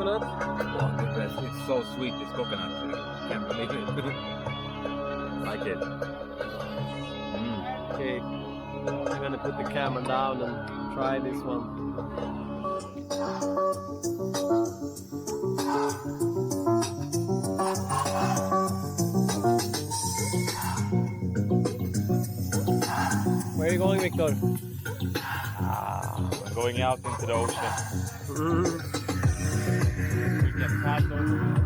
coconut? Oh, the best. It's so sweet, this coconut. I can't believe it. Like it. Okay, I'm gonna put the camera down and try this one. Where are you going, Victor? I'm going out into the ocean. We can pass over.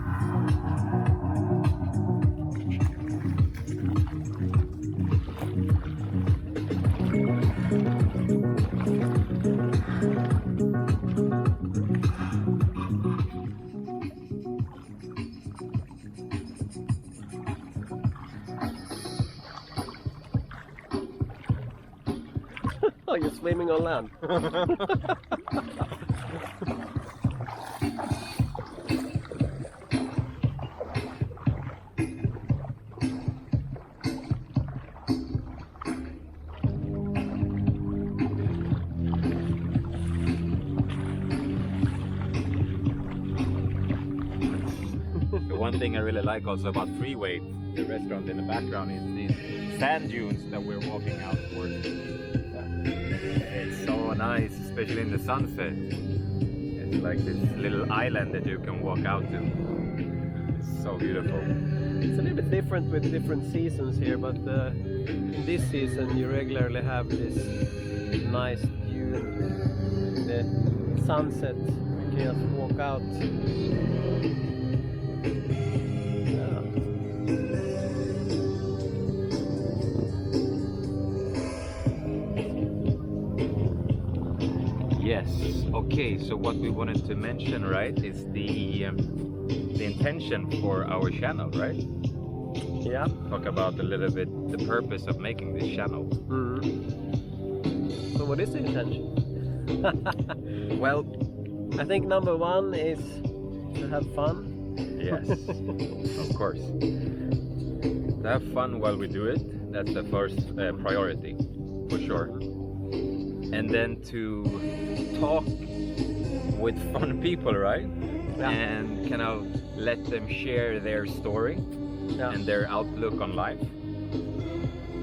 Oh, you're swimming on land. The one thing I really like also about Freeway, the restaurant in the background, is these sand dunes that we're walking out towards. It's so nice, especially in the sunset. It's like this little island that you can walk out to. It's so beautiful. It's a little bit different with different seasons here, but in this season you regularly have this nice view in the sunset. You can just walk out. Yes. Okay. So what we wanted to mention, right, is the intention for our channel, right? Yeah. Talk about a little bit the purpose of making this channel. So what is the intention? Well, I think number one is to have fun. yes, of course. To have fun while we do it, that's the first priority, for sure. And then to talk with fun people, right? Yeah. And kind of let them share their story and their outlook on life.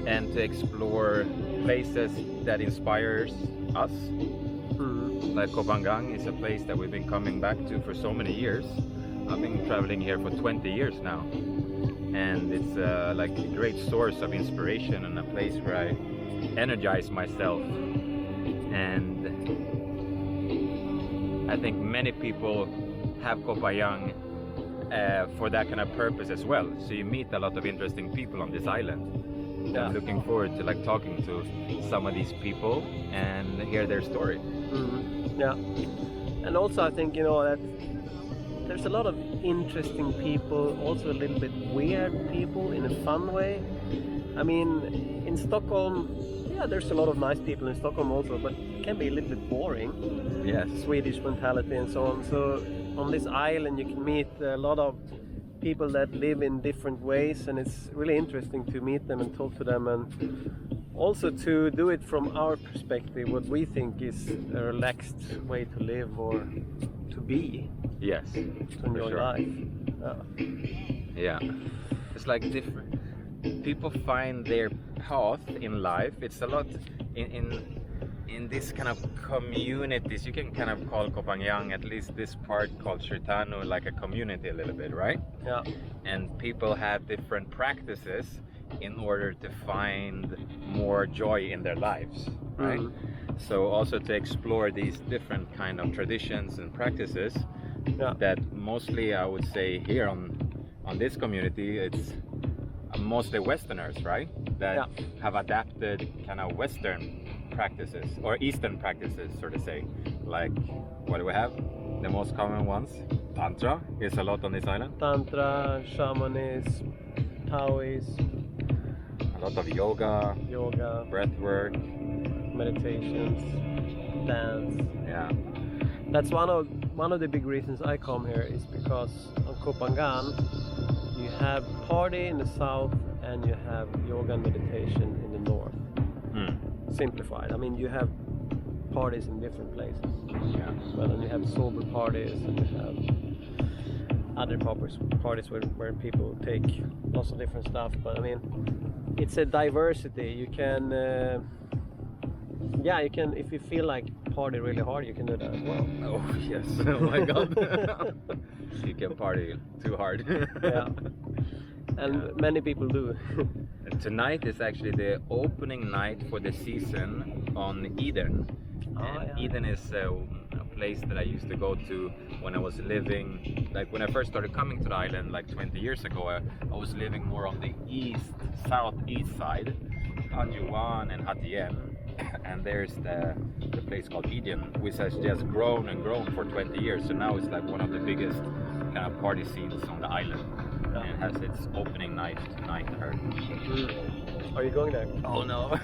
And to explore places that inspires us. Like Ko Phangan is a place that we've been coming back to for so many years. I've been traveling here for 20 years now. And it's like a great source of inspiration and a place where I energize myself. And I think many people have Ko Phangan for that kind of purpose as well. So you meet a lot of interesting people on this island. Yeah. I'm looking forward to like talking to some of these people and hear their story. Yeah, and also I think, you know, that there's a lot of interesting people, also a little bit weird people in a fun way. I mean, in Stockholm, yeah, there's a lot of nice people in Stockholm also, but it can be a little bit boring. Yes. Swedish mentality and so on. So on this island you can meet a lot of people that live in different ways, and it's really interesting to meet them and talk to them, and also to do it from our perspective, what we think is a relaxed way to live or to be. Yes. To enjoy life. Yeah. It's like different. People find their path in life. It's a lot in this kind of communities. You can kind of call Ko Phangan, at least this part called Shritanu, like a community a little bit, right? Yeah. And people have different practices in order to find more joy in their lives, right? So also to explore these different kind of traditions and practices that mostly I would say here on this community, it's mostly Westerners, right? That have adapted kind of Western practices or Eastern practices, so to say. Like, what do we have? The most common ones. Tantra is a lot on this island. Tantra, shamanism, Taoism. A lot of yoga, breath work, meditations, dance. Yeah. That's one of the big reasons I come here, is because on Ko Phangan you have party in the south and you have yoga and meditation in the north. Simplified. I mean, you have parties in different places. Yeah. Well, and you have sober parties and you have other parties where people take lots of different stuff. But I mean, it's a diversity. You can, yeah, you can. If you feel like party really hard, you can do that as well. Oh yes! Oh my God! You can party too hard. Yeah, and many people do. Tonight is actually the opening night for the season on Eden. And Eden is a place that I used to go to when I was living, like when I first started coming to the island like 20 years ago. I was living more on the southeast side, Hajuan and Hatien, and there's the place called Eden, which has just grown and grown for 20 years. So now it's like one of the biggest kind of party scenes on the island. And it has its opening night tonight, I heard. Are you going there? Oh no!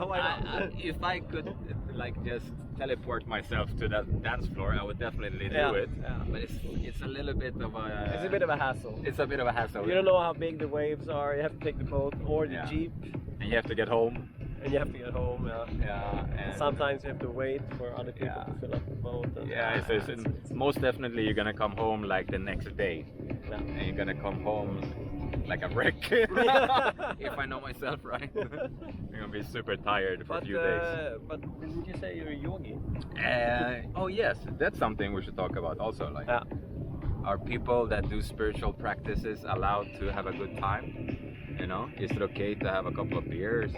Why not? If I could like just teleport myself to that dance floor, I would definitely do it. Yeah. But it's a little bit of a... It's a bit of a hassle. It's a bit of a hassle. You don't know how big the waves are. You have to take the boat or the jeep. And you have to get home. And you have to get home. Yeah. And sometimes you have to wait for other people to fill up the boat. And so most definitely you're gonna come home like the next day. Yeah. And you're gonna come home like a wreck. If I know myself right. You're gonna be super tired for a few days. But didn't you say you're a yogi? Oh yes, that's something we should talk about also. Like, are people that do spiritual practices allowed to have a good time? You know, is it okay to have a couple of beers?